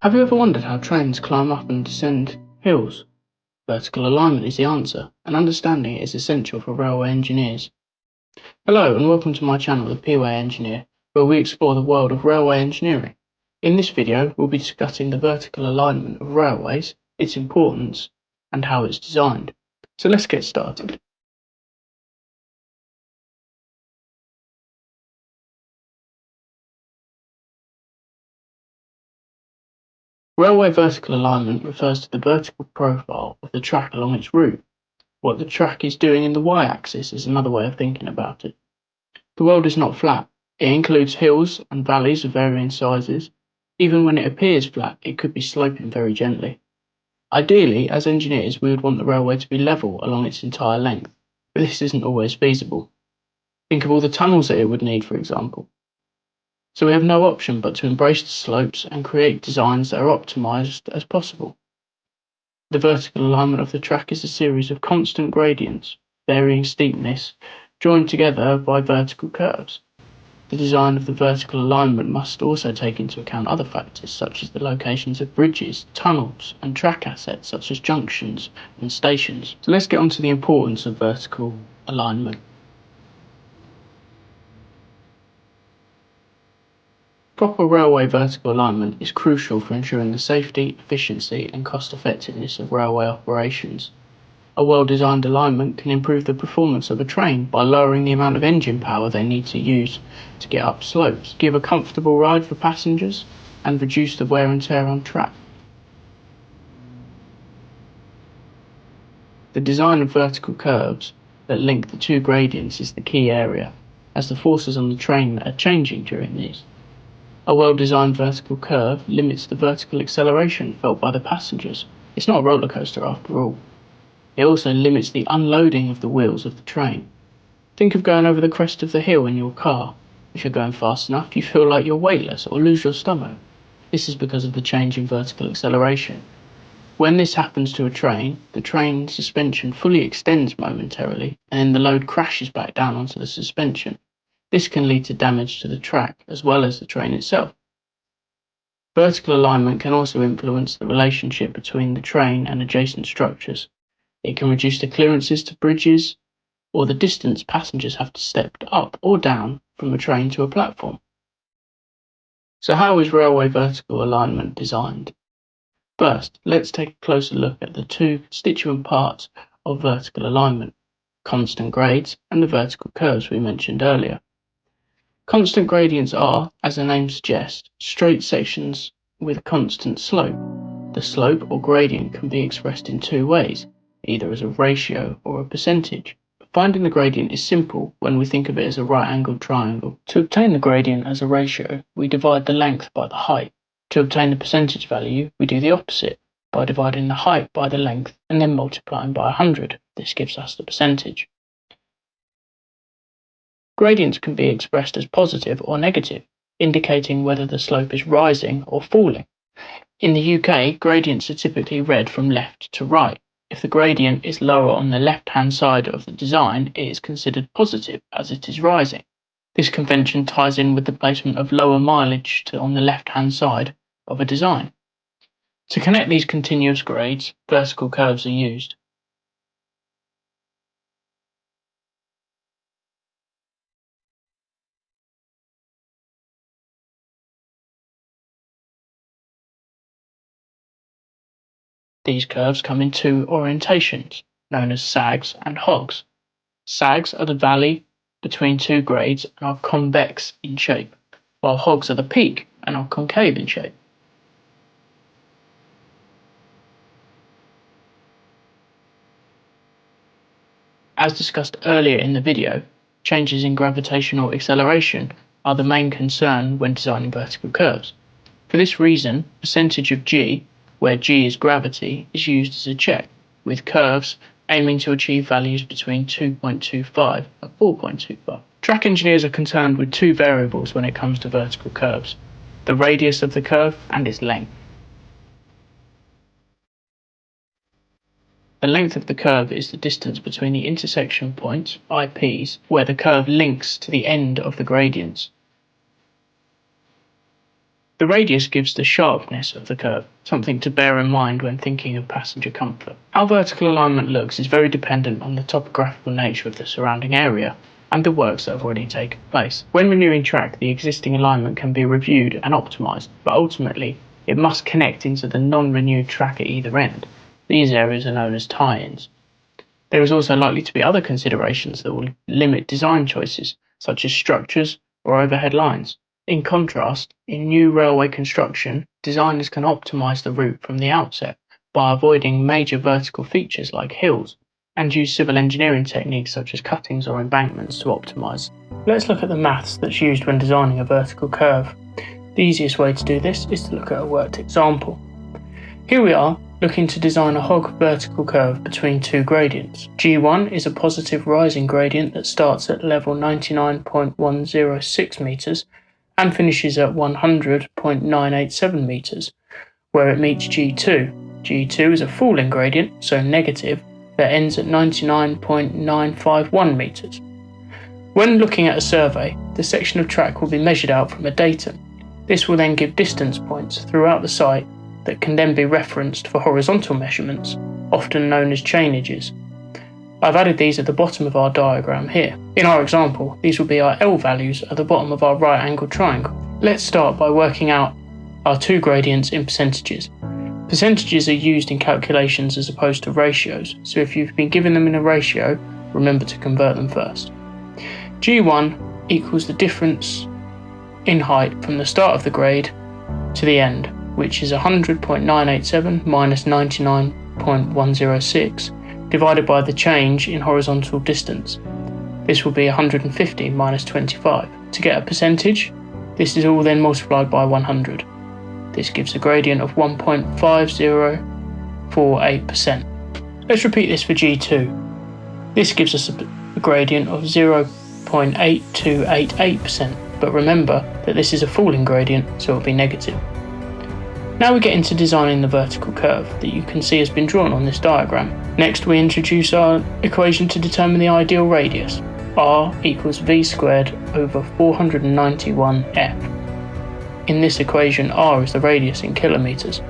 Have you ever wondered how trains climb up and descend hills? Vertical alignment is the answer, and understanding it is essential for railway engineers. Hello, and welcome to my channel, The P-Way Engineer, where we explore the world of railway engineering. In this video, we'll be discussing the vertical alignment of railways, its importance, and how it's designed. So let's get started. Railway vertical alignment refers to the vertical profile of the track along its route. What the track is doing in the y-axis is another way of thinking about it. The world is not flat. It includes hills and valleys of varying sizes. Even when it appears flat, it could be sloping very gently. Ideally, as engineers, we would want the railway to be level along its entire length, but this isn't always feasible. Think of all the tunnels that it would need, for example. So we have no option but to embrace the slopes and create designs that are optimised as possible. The vertical alignment of the track is a series of constant gradients, varying steepness, joined together by vertical curves. The design of the vertical alignment must also take into account other factors such as the locations of bridges, tunnels, and track assets such as junctions and stations. So let's get on to the importance of vertical alignment. Proper railway vertical alignment is crucial for ensuring the safety, efficiency, and cost effectiveness of railway operations. A well-designed alignment can improve the performance of a train by lowering the amount of engine power they need to use to get up slopes, give a comfortable ride for passengers, and reduce the wear and tear on track. The design of vertical curves that link the two gradients is the key area, as the forces on the train are changing during these. A well-designed vertical curve limits the vertical acceleration felt by the passengers. It's not a roller coaster after all. It also limits the unloading of the wheels of the train. Think of going over the crest of the hill in your car. If you're going fast enough, you feel like you're weightless or lose your stomach. This is because of the change in vertical acceleration. When this happens to a train, the train suspension fully extends momentarily, and then the load crashes back down onto the suspension. This can lead to damage to the track as well as the train itself. Vertical alignment can also influence the relationship between the train and adjacent structures. It can reduce the clearances to bridges, or the distance passengers have to step up or down from a train to a platform. So how is railway vertical alignment designed? First, let's take a closer look at the two constituent parts of vertical alignment, constant grades and the vertical curves we mentioned earlier. Constant gradients are, as the name suggests, straight sections with a constant slope. The slope or gradient can be expressed in two ways, either as a ratio or a percentage. Finding the gradient is simple when we think of it as a right-angled triangle. To obtain the gradient as a ratio, we divide the length by the height. To obtain the percentage value, we do the opposite, by dividing the height by the length and then multiplying by 100. This gives us the percentage. Gradients can be expressed as positive or negative, indicating whether the slope is rising or falling. In the UK, gradients are typically read from left to right. If the gradient is lower on the left-hand side of the design, it is considered positive as it is rising. This convention ties in with the placement of lower mileage on the left-hand side of a design. To connect these continuous grades, vertical curves are used. These curves come in two orientations, known as sags and hogs. Sags are the valley between two grades and are convex in shape, while hogs are the peak and are concave in shape. As discussed earlier in the video, changes in gravitational acceleration are the main concern when designing vertical curves. For this reason, percentage of g, where g is gravity, is used as a check, with curves aiming to achieve values between 2.25 and 4.25. Track engineers are concerned with two variables when it comes to vertical curves: the radius of the curve and its length. The length of the curve is the distance between the intersection points, IPs, where the curve links to the end of the gradients. The radius gives the sharpness of the curve, something to bear in mind when thinking of passenger comfort. How vertical alignment looks is very dependent on the topographical nature of the surrounding area and the works that have already taken place. When renewing track, the existing alignment can be reviewed and optimised, but ultimately it must connect into the non-renewed track at either end. These areas are known as tie-ins. There is also likely to be other considerations that will limit design choices, such as structures or overhead lines. In contrast, in new railway construction, designers can optimise the route from the outset by avoiding major vertical features like hills, and use civil engineering techniques such as cuttings or embankments to optimise. Let's look at the maths that's used when designing a vertical curve. The easiest way to do this is to look at a worked example. Here we are, looking to design a hog vertical curve between two gradients. G1 is a positive rising gradient that starts at level 99.106 metres and finishes at 100.987 metres, where it meets G2. G2 is a falling gradient, so negative, that ends at 99.951 metres. When looking at a survey, the section of track will be measured out from a datum. This will then give distance points throughout the site that can then be referenced for horizontal measurements, often known as chainages. I've added these at the bottom of our diagram here. In our example, these will be our L values at the bottom of our right angled triangle. Let's start by working out our two gradients in percentages. Percentages are used in calculations as opposed to ratios, so if you've been given them in a ratio, remember to convert them first. G1 equals the difference in height from the start of the grade to the end, which is 100.987 minus 99.106 divided by the change in horizontal distance. This will be 150 minus 25. To get a percentage, this is all then multiplied by 100. This gives a gradient of 1.5048%. Let's repeat this for G2. This gives us a gradient of 0.8288%, but remember that this is a falling gradient, so it will be negative. Now we get into designing the vertical curve that you can see has been drawn on this diagram. Next we introduce our equation to determine the ideal radius. R equals V squared over 491F. In this equation, R is the radius in kilometres,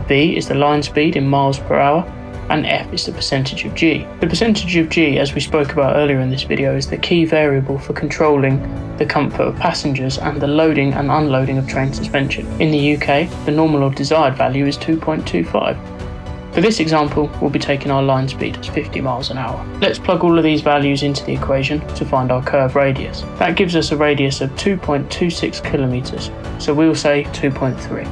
V is the line speed in miles per hour, and F is the percentage of G. The percentage of G, as we spoke about earlier in this video, is the key variable for controlling the comfort of passengers and the loading and unloading of train suspension. In the UK, the normal or desired value is 2.25. For this example, we'll be taking our line speed as 50 miles an hour. Let's plug all of these values into the equation to find our curve radius. That gives us a radius of 2.26 kilometres, so we'll say 2.3.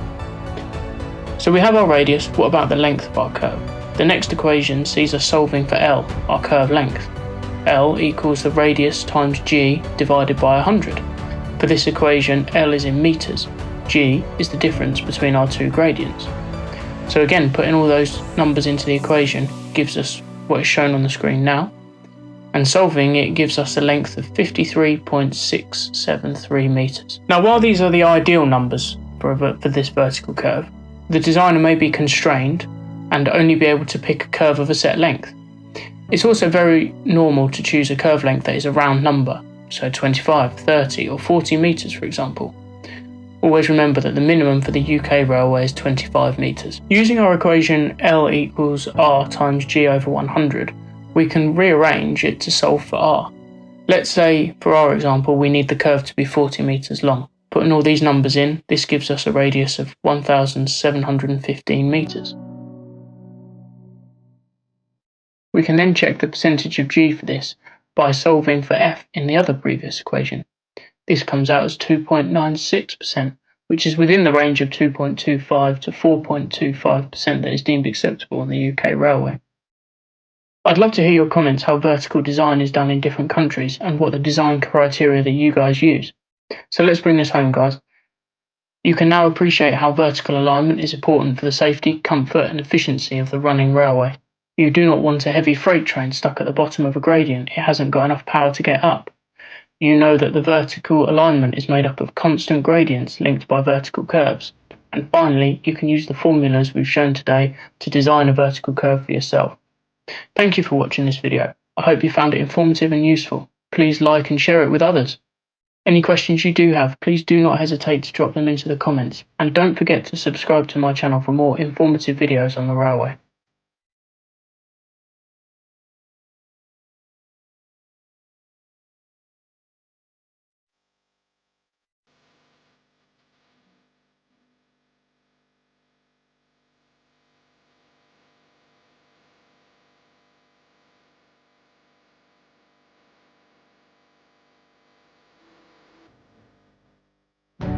So we have our radius. What about the length of our curve? The next equation sees us solving for L, our curve length. L equals the radius times G divided by 100. For this equation, L is in metres. G is the difference between our two gradients. So again, putting all those numbers into the equation gives us what is shown on the screen now. And solving it gives us a length of 53.673 metres. Now while these are the ideal numbers for this vertical curve, the designer may be constrained and only be able to pick a curve of a set length. It's also very normal to choose a curve length that is a round number, so 25, 30 or 40 metres for example. Always remember that the minimum for the UK railway is 25 metres. Using our equation L equals R times G over 100, we can rearrange it to solve for R. Let's say, for our example, we need the curve to be 40 metres long. Putting all these numbers in, this gives us a radius of 1,715 metres. We can then check the percentage of G for this by solving for F in the other previous equation. This comes out as 2.96%, which is within the range of 2.25 to 4.25% that is deemed acceptable on the UK railway. I'd love to hear your comments how vertical design is done in different countries and what the design criteria that you guys use. So let's bring this home, guys. You can now appreciate how vertical alignment is important for the safety, comfort and efficiency of the running railway. You do not want a heavy freight train stuck at the bottom of a gradient. It hasn't got enough power to get up. You know that the vertical alignment is made up of constant gradients linked by vertical curves. And finally, you can use the formulas we've shown today to design a vertical curve for yourself. Thank you for watching this video. I hope you found it informative and useful. Please like and share it with others. Any questions you do have, please do not hesitate to drop them into the comments, and don't forget to subscribe to my channel for more informative videos on the railway.